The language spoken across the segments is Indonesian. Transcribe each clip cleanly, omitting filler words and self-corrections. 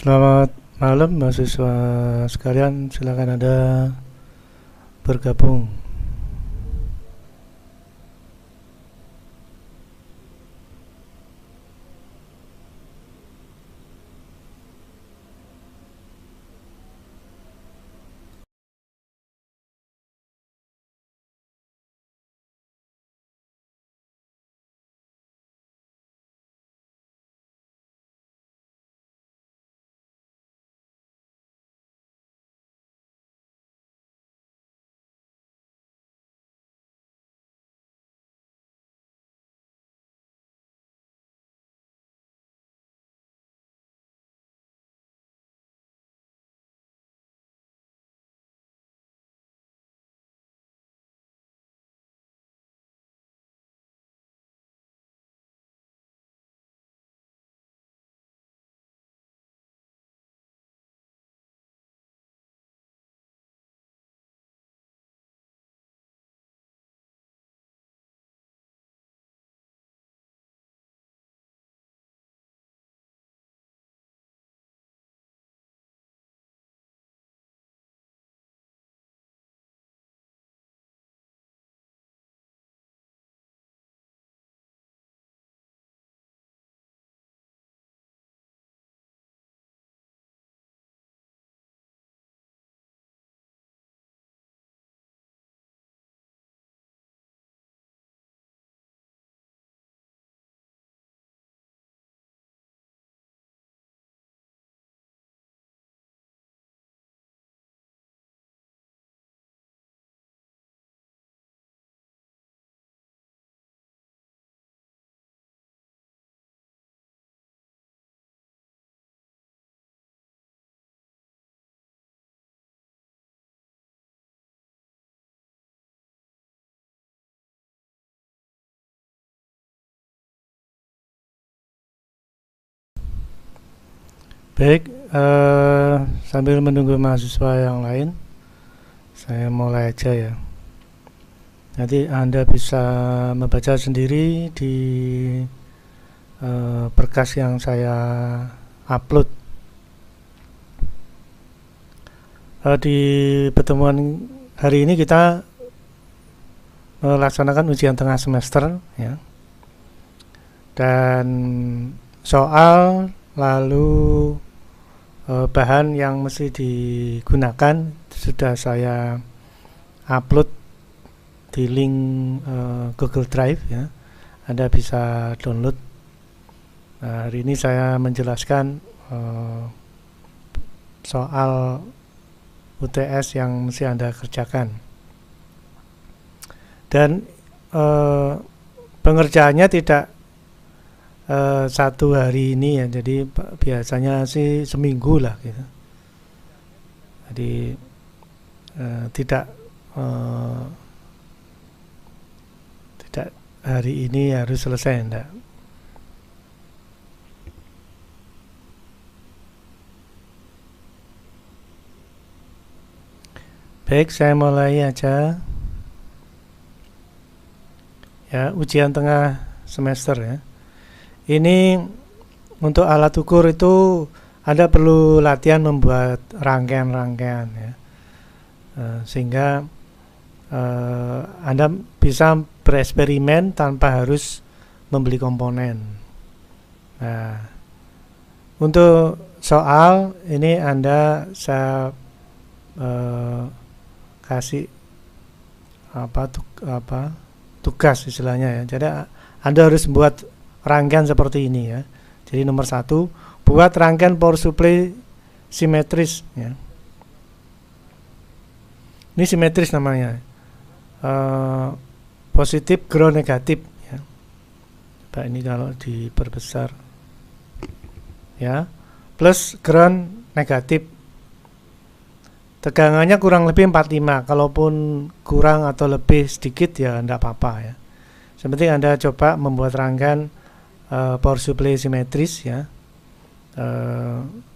Selamat malam mahasiswa sekalian, silakan Anda bergabung. Baik, sambil menunggu mahasiswa yang lain, saya mulai aja ya. Nanti Anda bisa membaca sendiri di berkas yang saya upload. Di pertemuan hari ini kita melaksanakan ujian tengah semester ya. Dan soal lalu bahan yang mesti digunakan sudah saya upload di link Google Drive ya. Anda bisa download. Hari ini saya menjelaskan soal UTS yang mesti Anda kerjakan. Dan pengerjaannya tidak satu hari ini ya, jadi biasanya sih seminggu lah gitu. Jadi tidak hari ini harus selesai enggak. Baik, saya mulai aja ya. Ujian tengah semester ya. Ini untuk alat ukur itu Anda perlu latihan membuat rangkaian-rangkaian ya, sehingga Anda bisa bereksperimen tanpa harus membeli komponen. Nah, untuk soal ini saya kasih tugas istilahnya ya. Jadi Anda harus membuat rangkaian seperti ini ya. Jadi nomor 1, buat rangkaian power supply simetris ya. Ini simetris namanya, positif ground negatif ya. Coba ini kalau diperbesar ya, plus ground negatif, tegangannya kurang lebih 45. Kalaupun kurang atau lebih sedikit ya enggak apa-apa ya. Seperti Anda coba membuat rangkaian power supply simetris ya,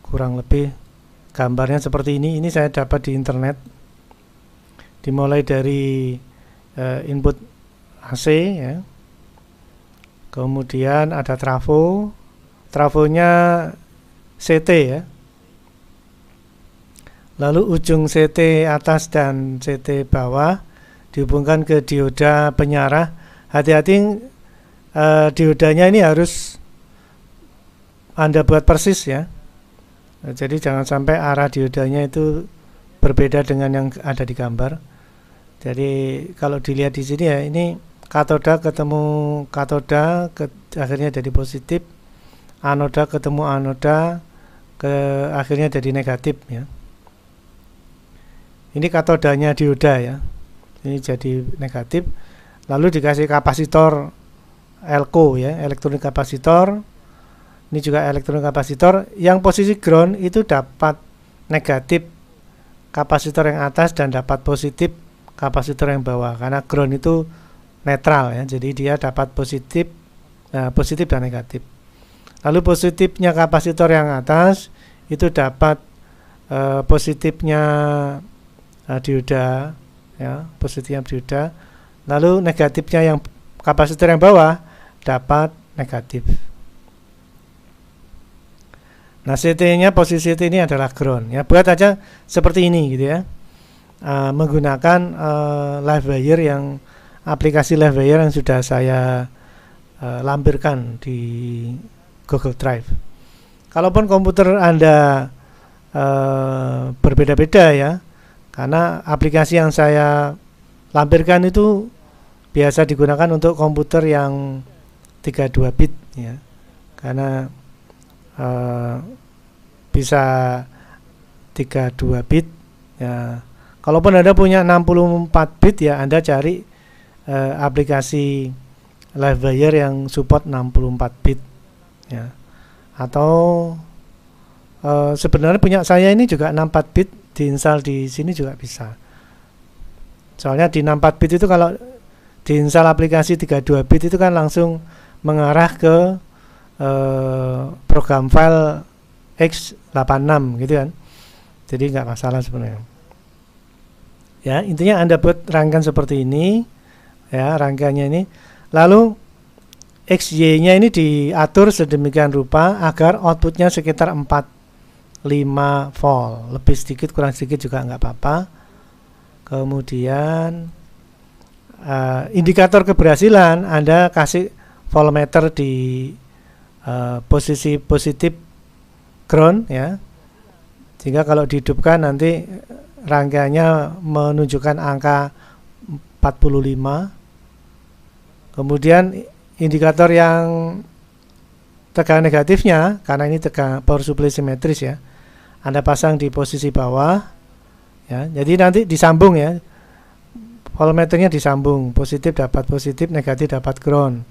kurang lebih gambarnya seperti ini. Ini saya dapat di internet. Dimulai dari input AC ya, kemudian ada trafonya CT ya, lalu ujung CT atas dan CT bawah dihubungkan ke dioda penyarah. Hati-hati, diodanya ini harus Anda buat persis ya. Jadi jangan sampai arah diodanya itu berbeda dengan yang ada di gambar. Jadi kalau dilihat di sini ya, ini katoda ketemu katoda, akhirnya jadi positif, anoda ketemu anoda, akhirnya jadi negatif ya. Ini katodanya dioda ya, ini jadi negatif. Lalu dikasih kapasitor elko ya, elektronik kapasitor. Ini juga elektronik kapasitor. Yang posisi ground itu dapat negatif kapasitor yang atas dan dapat positif kapasitor yang bawah, karena ground itu netral ya, jadi dia dapat positif, positif dan negatif. Lalu positifnya kapasitor yang atas itu dapat positifnya dioda ya, positifnya dioda. Lalu negatifnya yang kapasitor yang bawah dapat negatif. Nah, CT-nya, posisi CT ini adalah ground ya. Buat aja seperti ini gitu ya. Menggunakan live wire, yang aplikasi live wire yang sudah saya lampirkan di Google Drive. Kalaupun komputer Anda berbeda-beda ya, karena aplikasi yang saya lampirkan itu biasa digunakan untuk komputer yang 32 bit ya, karena bisa 32 bit ya. Kalaupun Anda punya 64 bit ya, Anda cari aplikasi LiveWire yang support 64 bit ya. Atau sebenarnya punya saya ini juga 64 bit, diinstal di sini juga bisa. Soalnya di 64 bit itu kalau diinstal aplikasi 32 bit itu kan langsung mengarah ke program file x86 gitu kan. Jadi nggak masalah sebenarnya. Ya, intinya Anda buat rangkaian seperti ini ya, rangkaiannya ini. Lalu XY-nya ini diatur sedemikian rupa agar outputnya sekitar 45 volt, lebih sedikit kurang sedikit juga nggak apa-apa. Kemudian indikator keberhasilan Anda kasih voltmeter di posisi positif ground ya, sehingga kalau dihidupkan nanti rangkaiannya menunjukkan angka 45. Kemudian indikator yang tegangan negatifnya, karena ini tegangan power supply simetris ya, Anda pasang di posisi bawah ya. Jadi nanti disambung ya, voltmeternya disambung, positif dapat positif, negatif dapat ground.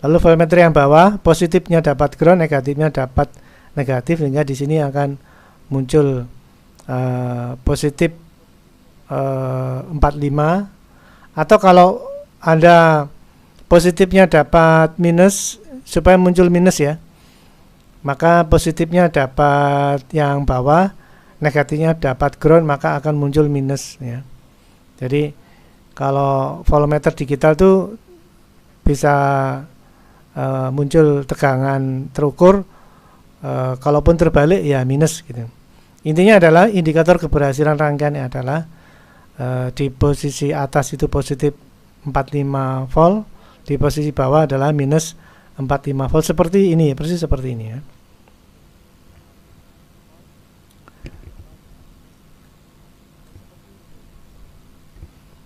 Lalu voltmeter yang bawah, positifnya dapat ground, negatifnya dapat negatif, sehingga di sini akan muncul positif 45. Atau kalau Anda positifnya dapat minus, supaya muncul minus ya, maka positifnya dapat yang bawah, negatifnya dapat ground, maka akan muncul minus ya. Jadi kalau voltmeter digital tuh bisa muncul tegangan terukur, kalaupun terbalik ya minus gitu. Intinya adalah indikator keberhasilan rangkaian adalah di posisi atas itu positif 45 volt, di posisi bawah adalah minus 45 volt, seperti ini, persis seperti ini ya.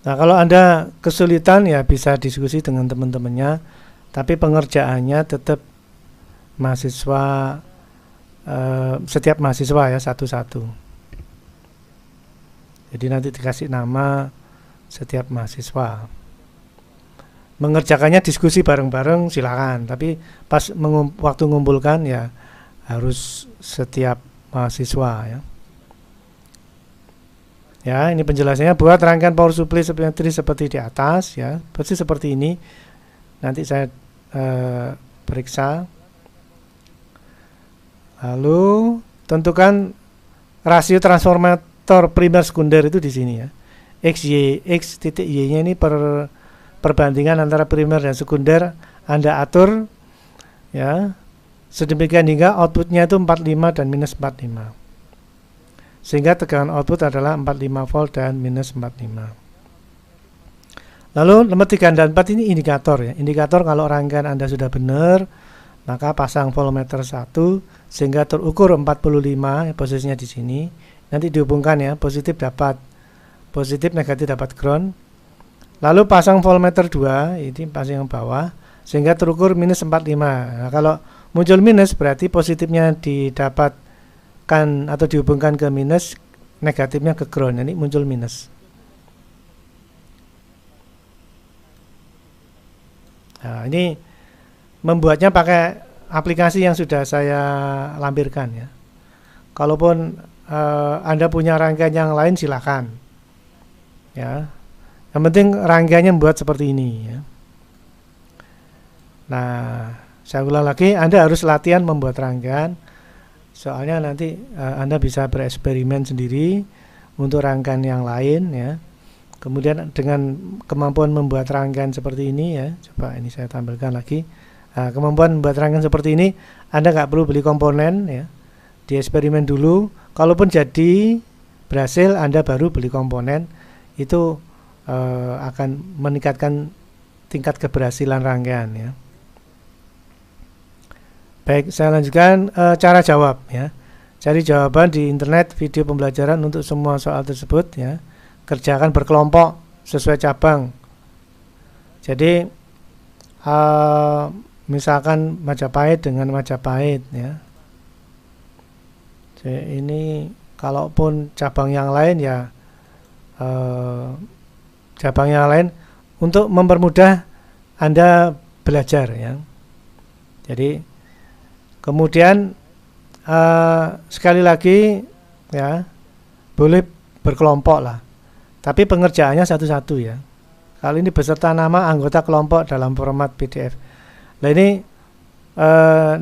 Nah, kalau Anda kesulitan ya bisa diskusi dengan teman-temannya, tapi pengerjaannya tetap mahasiswa, setiap mahasiswa ya satu-satu. Jadi nanti dikasih nama setiap mahasiswa. Mengerjakannya diskusi bareng-bareng silakan, tapi pas waktu mengumpulkan ya harus setiap mahasiswa ya. Ya, ini penjelasannya. Buat rangkaian power supply seperti di atas ya, persis seperti ini. Nanti saya periksa. Lalu tentukan rasio transformator primer sekunder itu di sini ya. X titik Y-nya ini perbandingan antara primer dan sekunder Anda atur ya, sedemikian hingga outputnya itu 45 dan minus 45. sehingga tegangan output adalah 45 volt dan minus 45. Lalu nomor 3 dan 4 ini indikator ya. Indikator kalau rangkaian Anda sudah benar, maka pasang voltmeter 1 sehingga terukur 45 ya, posisinya di sini. Nanti dihubungkan ya, positif dapat positif, negatif dapat ground. Lalu pasang voltmeter 2, ini pasang yang bawah, sehingga terukur minus 45. Nah, kalau muncul minus berarti positifnya didapatkan atau dihubungkan ke minus, negatifnya ke ground. Ini muncul minus. Nah, ini membuatnya pakai aplikasi yang sudah saya lampirkan ya. Kalaupun Anda punya rangkaian yang lain silakan. Ya. Yang penting rangkaiannya membuat seperti ini ya. Nah, saya ulang lagi, Anda harus latihan membuat rangkaian. Soalnya nanti Anda bisa bereksperimen sendiri untuk rangkaian yang lain ya. Kemudian dengan kemampuan membuat rangkaian seperti ini ya, coba ini saya tampilkan lagi. Nah, kemampuan membuat rangkaian seperti ini, Anda nggak perlu beli komponen ya. Dieksperimen dulu. Kalaupun jadi berhasil, Anda baru beli komponen. Itu akan meningkatkan tingkat keberhasilan rangkaian ya. Baik, saya lanjutkan cara jawab ya. Cari jawaban di internet, video pembelajaran untuk semua soal tersebut ya. Kerjakan berkelompok sesuai cabang. Jadi misalkan Majapahit dengan Majapahit ya. Jadi ini kalaupun cabang yang lain ya cabang yang lain untuk mempermudah Anda belajar ya. Jadi kemudian sekali lagi ya, boleh berkelompok lah. Tapi pengerjaannya satu-satu ya. Kali ini beserta nama anggota kelompok dalam format PDF. Nah ini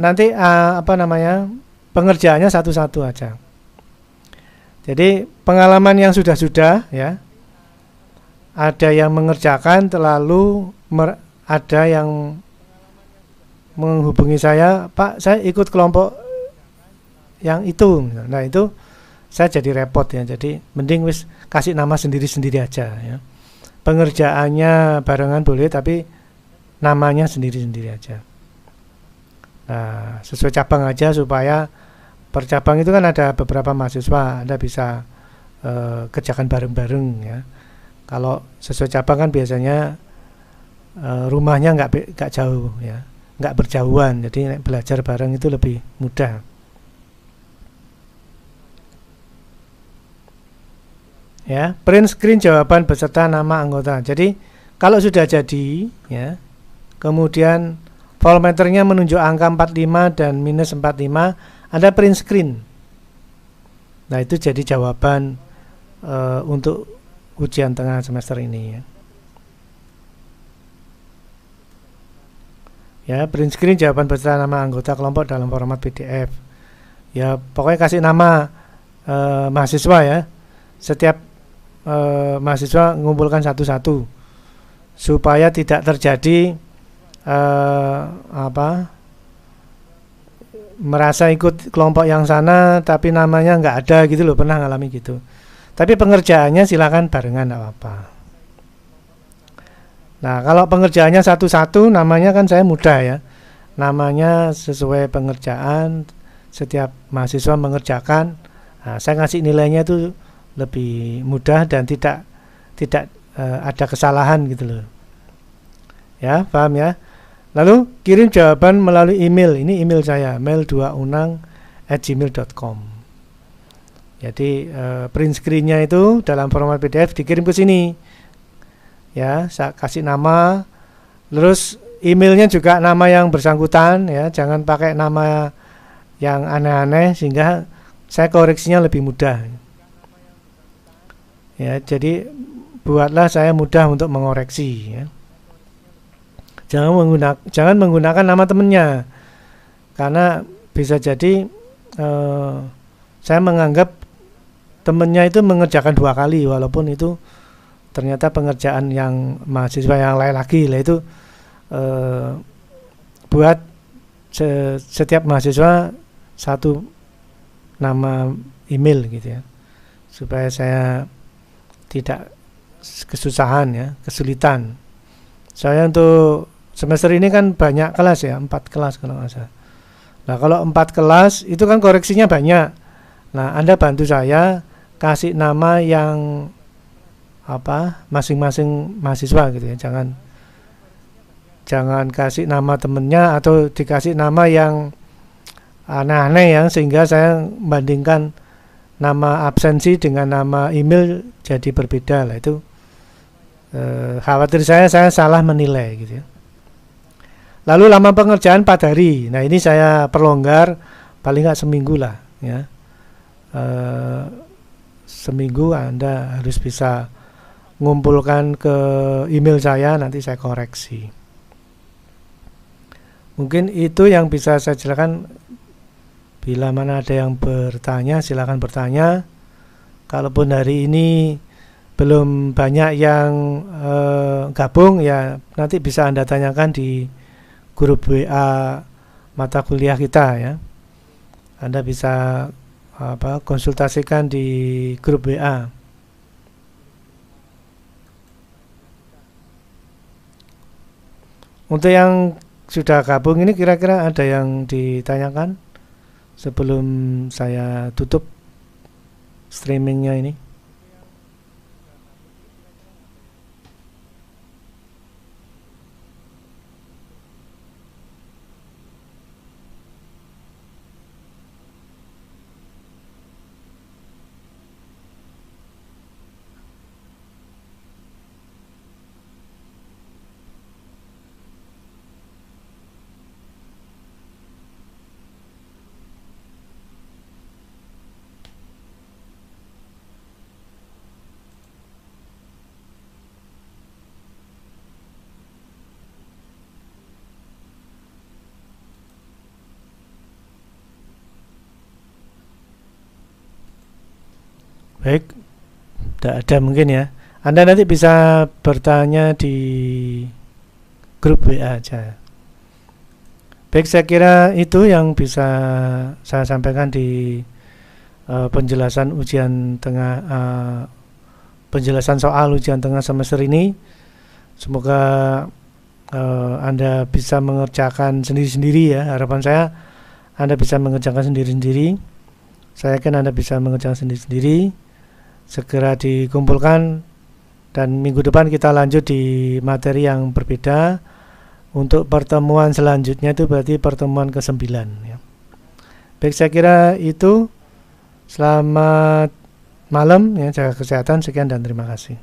nanti apa namanya, pengerjaannya satu-satu aja. Jadi pengalaman yang sudah-sudah ya, ada yang mengerjakan lalu ada yang menghubungi saya, Pak saya ikut kelompok yang itu. Nah itu saya jadi repot ya, jadi mending wis kasih nama sendiri-sendiri aja ya. Pengerjaannya barengan boleh, tapi namanya sendiri-sendiri aja. Nah, sesuai cabang aja supaya per cabang itu kan ada beberapa mahasiswa, Anda bisa kerjakan bareng-bareng ya. Kalau sesuai cabang kan biasanya rumahnya nggak jauh ya, nggak berjauhan, jadi belajar bareng itu lebih mudah. Ya, print screen jawaban beserta nama anggota. Jadi kalau sudah jadi ya, kemudian voltmeternya menunjuk angka 45 dan minus 45, Anda print screen. Nah itu jadi jawaban untuk ujian tengah semester ini ya. Ya, print screen jawaban beserta nama anggota kelompok dalam format PDF. Ya, pokoknya kasih nama mahasiswa ya. Setiap mahasiswa mengumpulkan satu-satu supaya tidak terjadi merasa ikut kelompok yang sana tapi namanya nggak ada gitu loh, pernah ngalami gitu. Tapi pengerjaannya silakan barengan, nggak apa-apa. Nah kalau pengerjaannya satu-satu namanya kan saya mudah ya, namanya sesuai pengerjaan, setiap mahasiswa mengerjakan. Nah, saya ngasih nilainya itu lebih mudah dan tidak ada kesalahan gitu loh ya, paham ya. Lalu kirim jawaban melalui email, ini email saya, mail2unang@gmail.com. Jadi print screennya itu dalam format PDF dikirim ke sini ya, saya kasih nama, terus emailnya juga nama yang bersangkutan ya, jangan pakai nama yang aneh-aneh sehingga saya koreksinya lebih mudah. Ya, jadi buatlah saya mudah untuk mengoreksi ya. Jangan menggunakan nama temennya, karena bisa jadi saya menganggap temennya itu mengerjakan 2 kali, walaupun itu ternyata pengerjaan yang mahasiswa yang lain lagi. Lah itu buat setiap mahasiswa satu nama email gitu ya. supaya saya tidak kesusahan ya, kesulitan. Saya untuk semester ini kan banyak kelas ya, 4 kelas kalau nggak salah. Nah kalau 4 kelas itu kan koreksinya banyak. Nah Anda bantu saya kasih nama yang apa masing-masing mahasiswa gitu ya, jangan kasih nama temennya atau dikasih nama yang aneh-aneh ya, sehingga saya membandingkan nama absensi dengan nama email jadi berbeda lah. Itu khawatir saya salah menilai gitu ya. Lalu lama pengerjaan 4 hari. Nah ini saya perlonggar paling nggak seminggu lah ya. Seminggu Anda harus bisa ngumpulkan ke email saya, nanti saya koreksi. Mungkin itu yang bisa saya jelaskan. Bila mana ada yang bertanya, silakan bertanya. Kalaupun hari ini belum banyak yang gabung, ya nanti bisa Anda tanyakan di grup WA mata kuliah kita ya. Anda bisa konsultasikan di grup WA. Untuk yang sudah gabung ini kira-kira ada yang ditanyakan sebelum saya tutup streamingnya ini? Baik, tidak ada mungkin ya. Anda nanti bisa bertanya di grup WA aja. Baik, saya kira itu yang bisa saya sampaikan di penjelasan penjelasan soal ujian tengah semester ini. Semoga Anda bisa mengerjakan sendiri-sendiri ya. Harapan saya Anda bisa mengerjakan sendiri-sendiri. Saya yakin Anda bisa mengerjakan sendiri-sendiri. Segera dikumpulkan dan minggu depan kita lanjut di materi yang berbeda. Untuk pertemuan selanjutnya itu berarti pertemuan ke-9 ya. Baik, saya kira itu. Selamat malam ya, jaga kesehatan, sekian dan terima kasih.